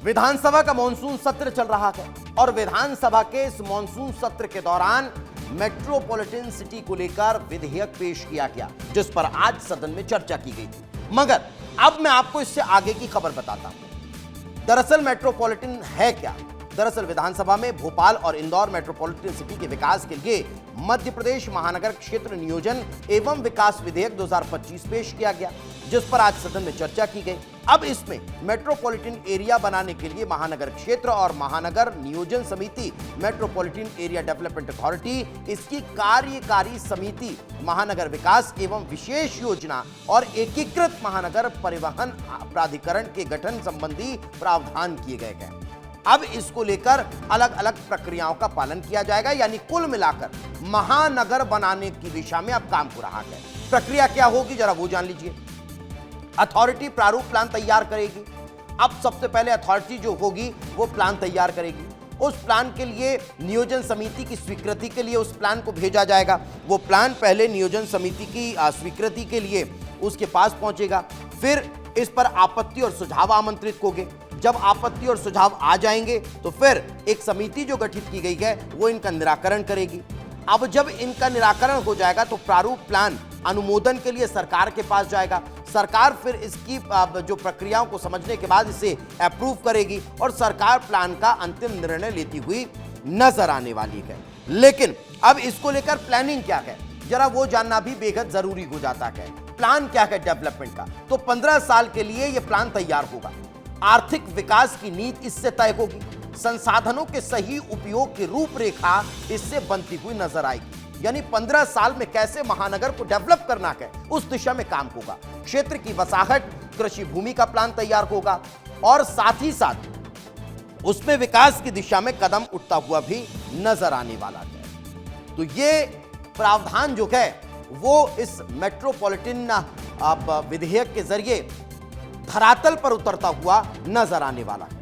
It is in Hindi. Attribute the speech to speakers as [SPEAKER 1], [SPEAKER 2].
[SPEAKER 1] विधानसभा का मॉनसून सत्र चल रहा है और विधानसभा के इस मॉनसून सत्र के दौरान मेट्रोपॉलिटन सिटी को लेकर विधेयक पेश किया गया, जिस पर आज सदन में चर्चा की गई थी। मगर अब मैं आपको इससे आगे की खबर बताता हूं। दरअसल मेट्रोपॉलिटन है क्या? दरअसल विधानसभा में भोपाल और इंदौर मेट्रोपॉलिटन सिटी के विकास के लिए मध्य प्रदेश महानगर क्षेत्र नियोजन एवं विकास विधेयक 2025 पेश किया गया, जिस पर आज सदन में चर्चा की गई। अब इसमें मेट्रोपॉलिटन एरिया बनाने के लिए महानगर क्षेत्र और महानगर नियोजन समिति, मेट्रोपॉलिटन एरिया डेवलपमेंट अथॉरिटी, इसकी कार्यकारी समिति, महानगर विकास एवं विशेष योजना और एकीकृत महानगर परिवहन प्राधिकरण के गठन संबंधी प्रावधान किए गए। अब इसको लेकर अलग अलग प्रक्रियाओं का पालन किया जाएगा, यानी कुल मिलाकर महानगर बनाने की दिशा में अब काम हो रहा है। प्रक्रिया क्या होगी जरा वो जान लीजिए। अथॉरिटी प्रारूप प्लान तैयार करेगी। अब सबसे पहले अथॉरिटी जो होगी वो प्लान तैयार करेगी। उस प्लान के लिए नियोजन समिति की स्वीकृति के लिए उस प्लान को भेजा जाएगा। वो प्लान पहले नियोजन समिति की स्वीकृति के लिए उसके पास पहुंचेगा। फिर इस पर आपत्ति और सुझाव आमंत्रित होंगे। जब आपत्ति और सुझाव आ जाएंगे तो फिर एक समिति जो गठित की गई है वो इनका निराकरण करेगी। अब जब इनका निराकरण हो जाएगा तो प्रारूप प्लान अनुमोदन के लिए सरकार के पास जाएगा। सरकार फिर इसकी जो प्रक्रियाओं को समझने के बाद इसे अप्रूव करेगी और सरकार प्लान का अंतिम निर्णय लेती हुई नजर आने वाली है। लेकिन अब इसको लेकर प्लानिंग क्या है जरा वो जानना भी बेहद जरूरी हो जाता है। प्लान क्या है डेवलपमेंट का? तो 15 साल के लिए यह प्लान तैयार होगा। आर्थिक विकास की नीति इससे तय होगी। संसाधनों के सही उपयोग की रूपरेखा इससे बनती हुई नजर आएगी। यानी 15 साल में कैसे महानगर को डेवलप करना है उस दिशा में काम होगा। क्षेत्र की वसाहट, कृषि भूमि का प्लान तैयार होगा और साथ ही साथ उसमें विकास की दिशा में कदम उठता हुआ भी नजर आने वाला है। तो ये प्रावधान जो है वो इस मेट्रोपॉलिटन विधेयक के जरिए धरातल पर उतरता हुआ नजर आने वाला है।